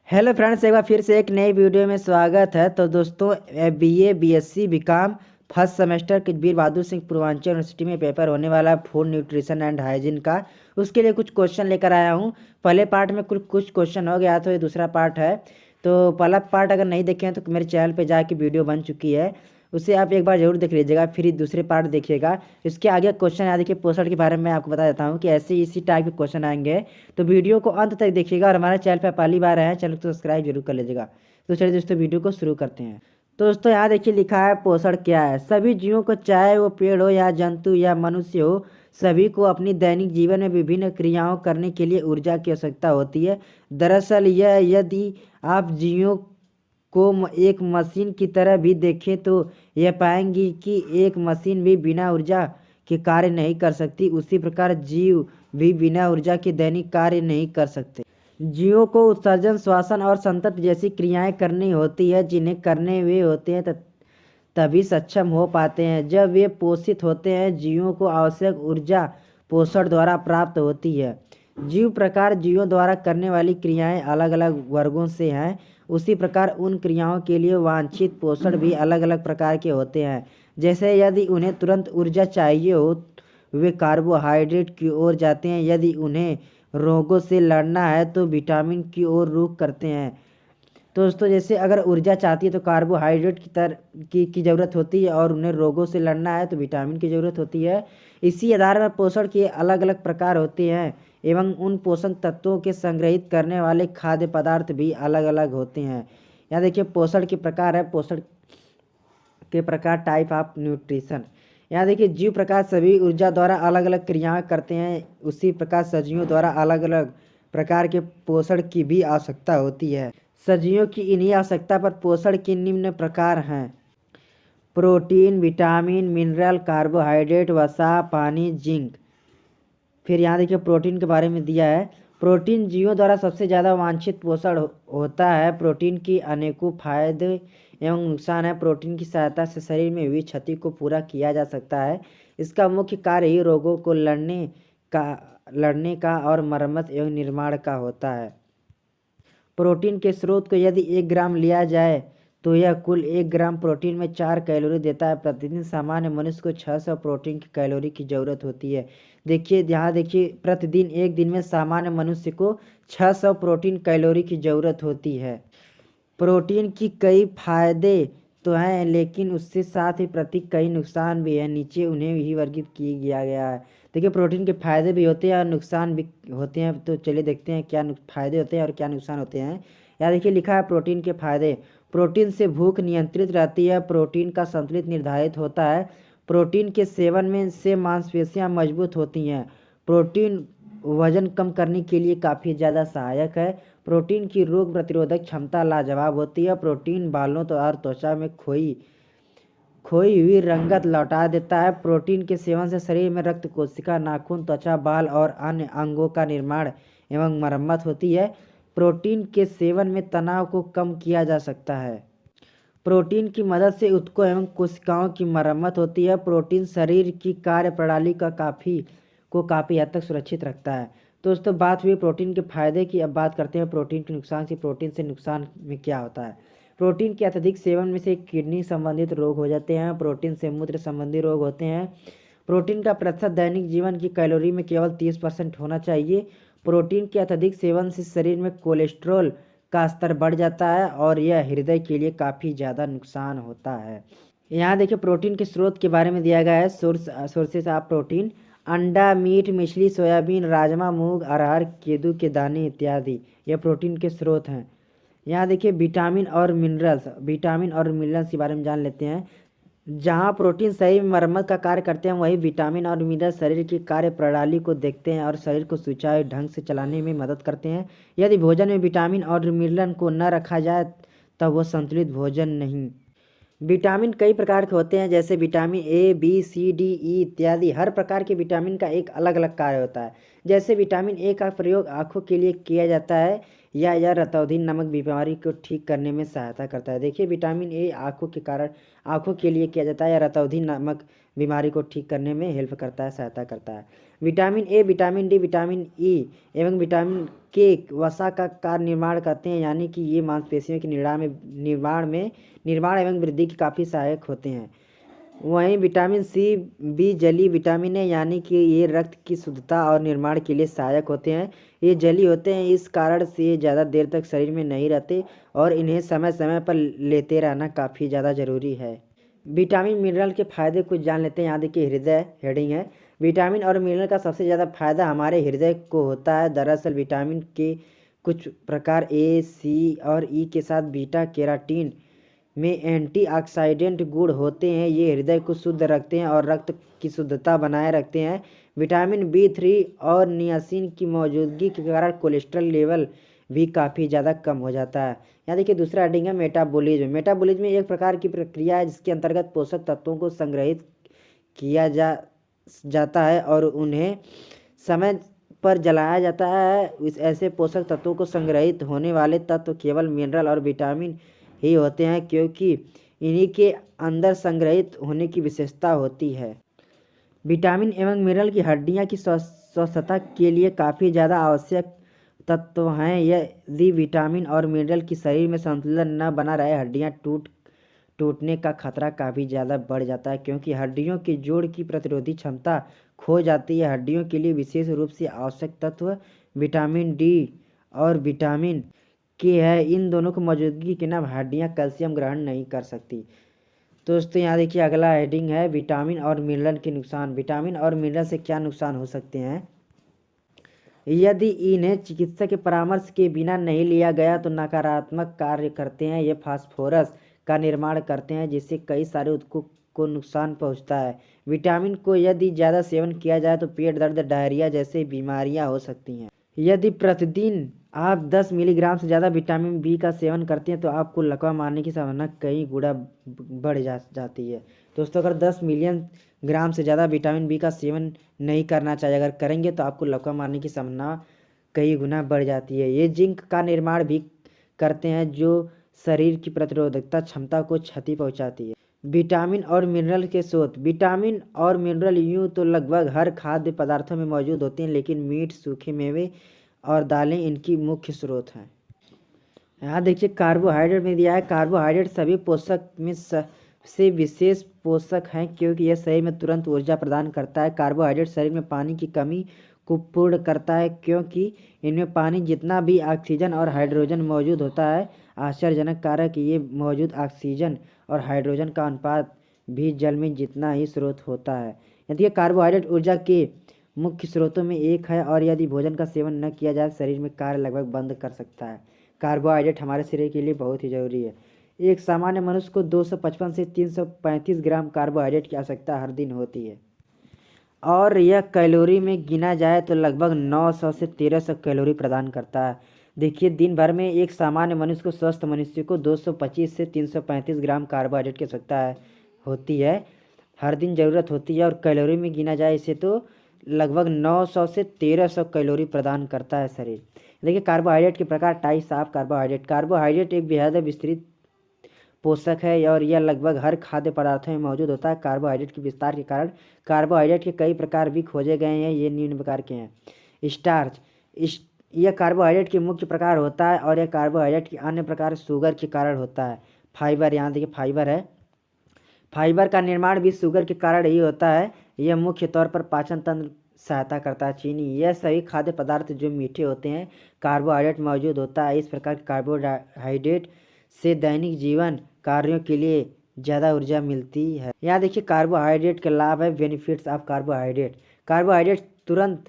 Hello friends, एक बार फिर से एक नई वीडियो में स्वागत है। तो दोस्तों, BA BSc BCom first semester के वीर बहादुर सिंह पूर्वांचल यूनिवर्सिटी में पेपर होने वाला है फूड न्यूट्रिशन एंड हाइजीन का। उसके लिए कुछ क्वेश्चन लेकर आया हूँ। पहले पार्ट में कुछ क्वेश्चन हो गया, तो ये दूसरा पार्ट है। तो पहला पार्ट अगर नहीं देखे हैं तो मेरे चैनल पर जाके वीडियो बन चुकी है, उसे आप एक बार जरूर देख लीजिएगा, फिर दूसरे पार्ट देखिएगा। इसके आगे क्वेश्चन याद देखिए, पोषण के बारे में आपको बता देता हूँ कि ऐसे इसी टाइप के क्वेश्चन आएंगे। तो वीडियो को अंत तक देखिएगा, और हमारे चैनल पर पहली बार आए हैं, चैनल को सब्सक्राइब जरूर कर लीजिएगा। तो चलिए दोस्तों, वीडियो को शुरू करते हैं। तो दोस्तों, यहाँ देखिए लिखा है पोषण क्या है। सभी जीवों को, चाहे वो पेड़ हो या जंतु या मनुष्य हो, सभी को अपनी दैनिक जीवन में विभिन्न क्रियाओं करने के लिए ऊर्जा की आवश्यकता होती है। दरअसल यह, यदि आप जीवों को एक मशीन की तरह भी देखें तो यह पाएंगी कि एक मशीन भी बिना ऊर्जा के कार्य नहीं कर सकती। उसी प्रकार जीव भी बिना ऊर्जा के दैनिक कार्य नहीं कर सकते। जीवों को उत्सर्जन, श्वसन और संतत जैसी क्रियाएं करनी होती है, जिन्हें करने वे होते हैं तभी सक्षम हो पाते हैं। जब वे पोषित होते हैं, जीवों को आवश्यक ऊर्जा पोषण द्वारा प्राप्त होती है। जीव प्रकार जीवों द्वारा करने वाली क्रियाएं अलग अलग वर्गों से हैं। उसी प्रकार उन क्रियाओं के लिए वांछित पोषण भी अलग अलग प्रकार के होते हैं। जैसे यदि उन्हें तुरंत ऊर्जा चाहिए हो, वे कार्बोहाइड्रेट की ओर जाते हैं। यदि उन्हें रोगों से लड़ना है तो विटामिन की ओर रुख करते हैं। तो दोस्तों, जैसे अगर ऊर्जा चाहती है तो कार्बोहाइड्रेट की ज़रूरत होती है, और उन्हें रोगों से लड़ना है तो विटामिन की ज़रूरत होती है। इसी आधार पर पोषण के अलग अलग प्रकार होते हैं, एवं उन पोषक तत्वों के संग्रहित करने वाले खाद्य पदार्थ भी अलग अलग होते हैं। यहाँ देखिए पोषण के प्रकार है, पोषण के प्रकार, टाइप ऑफ न्यूट्रिशन। यहाँ देखिए जीव प्रकार सभी ऊर्जा द्वारा अलग अलग क्रियाएं करते हैं। उसी प्रकार सजीवों द्वारा अलग अलग प्रकार के पोषण की भी आवश्यकता होती है। सजीवों की इन्हीं आवश्यकता पर पोषण के निम्न प्रकार हैं: प्रोटीन, विटामिन, मिनरल, कार्बोहाइड्रेट, वसा, पानी, जिंक। फिर यहाँ देखिए प्रोटीन के बारे में दिया है। प्रोटीन जीवों द्वारा सबसे ज़्यादा वांछित पोषण होता है। प्रोटीन की अनेकों फायदे एवं नुकसान है। प्रोटीन की सहायता से शरीर में हुई क्षति को पूरा किया जा सकता है। इसका मुख्य कार्य ही रोगों को लड़ने का और मरम्मत एवं निर्माण का होता है। प्रोटीन के स्रोत को यदि 1 ग्राम लिया जाए तो यह कुल 1 ग्राम प्रोटीन में 4 कैलोरी देता है। प्रतिदिन सामान्य मनुष्य को 600 प्रोटीन की कैलोरी की ज़रूरत होती है। देखिए यहाँ देखिए, प्रतिदिन एक दिन में सामान्य मनुष्य को 600 प्रोटीन कैलोरी की ज़रूरत होती है। प्रोटीन की कई फायदे तो हैं, लेकिन उससे साथ ही प्रति कई नुकसान भी हैं। नीचे उन्हें ही वर्गीकृत किया गया है। देखिए प्रोटीन के फायदे भी होते हैं और नुकसान भी होते हैं। तो चलिए देखते हैं क्या फायदे होते हैं और क्या नुकसान होते हैं। यहाँ देखिए लिखा है प्रोटीन के फायदे। प्रोटीन से भूख नियंत्रित रहती है। प्रोटीन का संतुलित निर्धारित होता है। प्रोटीन के सेवन में से मांसपेशियां मजबूत होती हैं। प्रोटीन वजन कम करने के लिए काफ़ी ज़्यादा सहायक है। प्रोटीन की रोग प्रतिरोधक क्षमता लाजवाब होती है। प्रोटीन बालों और त्वचा में खोई हुई रंगत लौटा देता है। प्रोटीन के सेवन से शरीर में रक्त कोशिका, नाखून, त्वचा, बाल और अन्य अंगों का निर्माण एवं मरम्मत होती है। प्रोटीन के सेवन में तनाव को कम किया जा सकता है। प्रोटीन की मदद से ऊतकों एवं कोशिकाओं की मरम्मत होती है। प्रोटीन शरीर की कार्य प्रणाली का काफ़ी हद तक सुरक्षित रखता है। तो दोस्तों, बात हुई प्रोटीन के फायदे की। अब बात करते हैं प्रोटीन के नुकसान की। प्रोटीन से नुकसान में क्या होता है। प्रोटीन के अत्यधिक सेवन में से किडनी संबंधित रोग हो जाते हैं। प्रोटीन से मूत्र संबंधी रोग होते हैं। प्रोटीन का प्रतिशत दैनिक जीवन की कैलोरी में केवल 30% होना चाहिए। प्रोटीन के अत्यधिक सेवन से शरीर में कोलेस्ट्रॉल का स्तर बढ़ जाता है, और यह हृदय के लिए काफ़ी ज़्यादा नुकसान होता है। यहाँ देखिए प्रोटीन के स्रोत के बारे में दिया गया है। सोर्सेस ऑफ प्रोटीन: अंडा, मीट, मछली, सोयाबीन, राजमा, मूंग, अरहर, केदू के दाने इत्यादि यह प्रोटीन के स्रोत हैं। यहाँ देखिए विटामिन और मिनरल्स के बारे में जान लेते हैं। जहाँ प्रोटीन शरीर में मरम्मत का कार्य करते हैं, वहीं विटामिन और मिनरल शरीर की कार्य प्रणाली को देखते हैं और शरीर को सुचारू ढंग से चलाने में मदद करते हैं। यदि भोजन में विटामिन और मिनरल को न रखा जाए तब वह संतुलित भोजन नहीं। विटामिन कई प्रकार के होते हैं, जैसे vitamin A, B, C, D, E इत्यादि। हर प्रकार के विटामिन का एक अलग अलग कार्य होता है। जैसे विटामिन ए का प्रयोग आँखों के लिए किया जाता है। या यह रतौंधी नामक बीमारी को ठीक करने में सहायता करता है। देखिए विटामिन ए आँखों के लिए किया जाता है, या रतौंधी नामक बीमारी को ठीक करने में हेल्प करता है, सहायता करता है। Vitamin A, vitamin D, vitamin E एवं विटामिन के वसा का निर्माण करते हैं, यानी कि ये मांसपेशियों के निर्माण एवं वृद्धि की काफ़ी सहायक होते हैं। वहीं विटामिन सी, बी जलीय विटामिन है, यानी कि ये रक्त की शुद्धता और निर्माण के लिए सहायक होते हैं। ये जलीय होते हैं, इस कारण से ये ज़्यादा देर तक शरीर में नहीं रहते और इन्हें समय समय पर लेते रहना काफ़ी ज़्यादा ज़रूरी है। विटामिन मिनरल के फ़ायदे कुछ जान लेते हैं। यहाँ देखिए हृदय हेडिंग है। विटामिन और मिनरल का सबसे ज़्यादा फायदा हमारे हृदय को होता है। दरअसल विटामिन के कुछ प्रकार ए, सी और ई के साथ बीटा कैरोटीन में एंटीऑक्सीडेंट गुण होते हैं। ये हृदय को शुद्ध रखते हैं और रक्त की शुद्धता बनाए रखते हैं। विटामिन B3 और नियासिन की मौजूदगी के कारण कोलेस्ट्रॉल लेवल भी काफ़ी ज़्यादा कम हो जाता है। यहाँ देखिए दूसरा हेडिंग है मेटाबॉलिज्म। मेटाबॉलिज्म एक प्रकार की प्रक्रिया है जिसके अंतर्गत पोषक तत्वों को संग्रहित किया जाता है और उन्हें समय पर जलाया जाता है। इस ऐसे पोषक तत्वों को संग्रहित होने वाले तत्व केवल मिनरल और विटामिन ही होते हैं, क्योंकि इन्हीं के अंदर संग्रहित होने की विशेषता होती है। विटामिन एवं मिनरल की हड्डियां की स्वस्थता के लिए काफ़ी ज़्यादा आवश्यक तत्व हैं। यदि विटामिन और मिनरल की शरीर में संतुलन न बना रहे, हड्डियां टूटने का खतरा काफ़ी ज़्यादा बढ़ जाता है, क्योंकि हड्डियों के जोड़ की प्रतिरोधी क्षमता खो जाती है। हड्डियों के लिए विशेष रूप से आवश्यक तत्व विटामिन डी और विटामिन के है। इन दोनों की मौजूदगी के ना हड्डियां कैल्शियम ग्रहण नहीं कर सकती। तो दोस्तों यहाँ देखिए अगला हेडिंग है विटामिन और मिनरल के नुकसान। विटामिन और मिनरल से क्या नुकसान हो सकते हैं? यदि इन्हें चिकित्सक के परामर्श के बिना नहीं लिया गया तो नकारात्मक कार्य करते हैं। ये फास्फोरस का निर्माण करते हैं, जिससे कई सारे ऊतकों को नुकसान पहुंचता है। विटामिन को यदि ज़्यादा सेवन किया जाए तो पेट दर्द, डायरिया जैसी बीमारियां हो सकती हैं। यदि प्रतिदिन आप 10 मिलीग्राम से ज़्यादा विटामिन बी का सेवन करते हैं तो आपको लकवा मारने की संभावना कई गुना बढ़ जाती है। दोस्तों अगर 10 मिलियन ग्राम से ज़्यादा विटामिन बी का सेवन नहीं करना चाहिए। अगर करेंगे तो आपको लकवा मारने की संभावना कई गुना बढ़ जाती है। ये जिंक का निर्माण भी करते हैं, जो शरीर की प्रतिरोधकता क्षमता को क्षति पहुंचाती है। विटामिन और मिनरल के स्रोत। विटामिन और मिनरल यूँ तो लगभग हर खाद्य पदार्थों में मौजूद होते हैं, लेकिन मीट, सूखे मेवे और दालें इनकी मुख्य स्रोत हैं। यहाँ देखिए कार्बोहाइड्रेट में दिया है। कार्बोहाइड्रेट सभी पोषक में से विशेष पोषक हैं, क्योंकि यह शरीर में तुरंत ऊर्जा प्रदान करता है। कार्बोहाइड्रेट शरीर में पानी की कमी को पूर्ण करता है, क्योंकि इनमें पानी जितना भी ऑक्सीजन और हाइड्रोजन मौजूद होता है। आश्चर्यजनक कारक ये मौजूद ऑक्सीजन और हाइड्रोजन का अनुपात भी जल में जितना ही स्रोत होता है। यदि कार्बोहाइड्रेट ऊर्जा के मुख्य स्रोतों में एक है और यदि भोजन का सेवन न किया जाए शरीर में कार्य लगभग बंद कर सकता है। कार्बोहाइड्रेट हमारे शरीर के लिए बहुत ही ज़रूरी है। एक सामान्य मनुष्य को 255 से 335 ग्राम कार्बोहाइड्रेट की आवश्यकता हर दिन होती है, और यह कैलोरी में गिना जाए तो लगभग 900 से 1300 कैलोरी प्रदान करता है। देखिए दिन भर में एक सामान्य मनुष्य को, स्वस्थ मनुष्य को 225 से 335 ग्राम कार्बोहाइड्रेट की आवश्यकता होती है, हर दिन ज़रूरत होती है। और कैलोरी में गिना जाए इसे तो लगभग 900 से 1300 कैलोरी प्रदान करता है शरीर। देखिए कार्बोहाइड्रेट के प्रकार, टाइप्स ऑफ कार्बोहाइड्रेट। कार्बोहाइड्रेट एक बेहद विस्तृत पोषक है और यह लगभग हर खाद्य पदार्थों में मौजूद होता है। कार्बोहाइड्रेट के विस्तार के कारण कार्बोहाइड्रेट के कई प्रकार भी खोजे गए हैं। ये निम्न प्रकार के हैं। स्टार्च, यह कार्बोहाइड्रेट के मुख्य प्रकार होता है और यह कार्बोहाइड्रेट के अन्य प्रकार शुगर के कारण होता है। फाइबर, यहाँ देखिए फाइबर है। फाइबर का निर्माण भी शुगर के कारण ही होता है। यह मुख्य तौर पर पाचन तंत्र सहायता करता है। चीनी, यह सभी खाद्य पदार्थ जो मीठे होते हैं कार्बोहाइड्रेट मौजूद होता है। इस प्रकार के कार्बोहाइड्रेट से दैनिक जीवन कार्यों के लिए ज़्यादा ऊर्जा मिलती है। यहाँ देखिए कार्बोहाइड्रेट के लाभ है। Benefits of carbohydrate. कार्बोहाइड्रेट तुरंत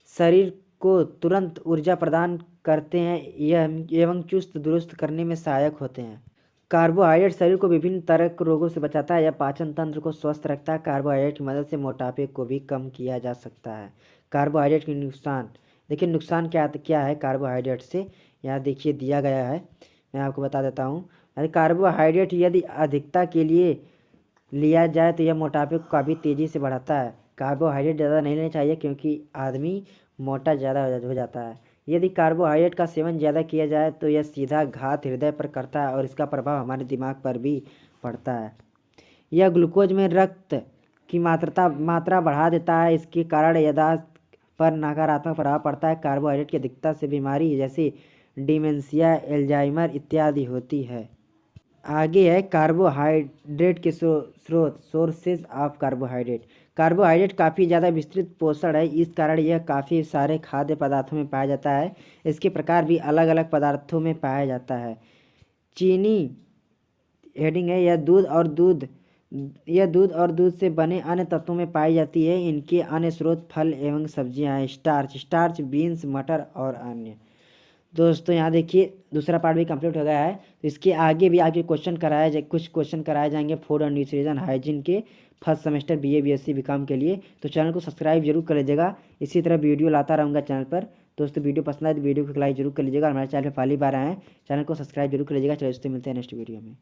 शरीर को तुरंत ऊर्जा प्रदान करते हैं यह एवं चुस्त दुरुस्त करने में सहायक होते हैं। कार्बोहाइड्रेट शरीर को विभिन्न तरह के रोगों से बचाता है। यह पाचन तंत्र को स्वस्थ रखता है। कार्बोहाइड्रेट की मदद से मोटापे को भी कम किया जा सकता है। कार्बोहाइड्रेट के नुकसान। देखिए नुकसान क्या है कार्बोहाइड्रेट से, यहाँ देखिए दिया गया है, मैं आपको बता देता हूँ। कार्बोहाइड्रेट यदि अधिकता के लिए लिया जाए तो यह मोटापे को काफ़ी तेज़ी से बढ़ाता है। कार्बोहाइड्रेट ज़्यादा नहीं लेना चाहिए, क्योंकि आदमी मोटा ज़्यादा हो जाता है। यदि कार्बोहाइड्रेट का सेवन ज़्यादा किया जाए तो यह सीधा घात हृदय पर करता है और इसका प्रभाव हमारे दिमाग पर भी पड़ता है। यह ग्लूकोज में रक्त की मात्रा बढ़ा देता है। इसके कारण याददाश्त पर नकारात्मक प्रभाव पड़ता है। कार्बोहाइड्रेट की अधिकता से बीमारी जैसे डिमेंशिया, एल्जाइमर इत्यादि होती है। आगे है कार्बोहाइड्रेट के स्रोत, सोर्सेज ऑफ कार्बोहाइड्रेट। कार्बोहाइड्रेट काफ़ी ज़्यादा विस्तृत पोषण है, इस कारण यह काफ़ी सारे खाद्य पदार्थों में पाया जाता है। इसके प्रकार भी अलग अलग पदार्थों में पाया जाता है। चीनी हेडिंग है, यह दूध और दूध से बने अन्य तत्वों में पाई जाती है। इनके अन्य स्रोत फल एवं सब्जियां हैं। स्टार्च बीन्स, मटर और अन्य। दोस्तों यहाँ देखिए दूसरा पार्ट भी कंप्लीट हो गया है। तो इसके आगे भी आगे कुछ क्वेश्चन कराए जाएंगे फूड एंड न्यूट्रिशन हाइजीन के first semester BA BSc BCom के लिए। तो चैनल को सब्सक्राइब जरूर कर लीजिएगा। इसी तरह वीडियो लाता रहूँगा चैनल पर। दोस्तों वीडियो पसंद आए तो वीडियो को लाइक जरूर कर लीजिएगा। हमारे चैनल पर पहली बार आए हैं, चैनल को सब्सक्राइब जरूर कर लीजिएगा। चलिए दोस्तों मिलते हैं नेक्स्ट वीडियो में।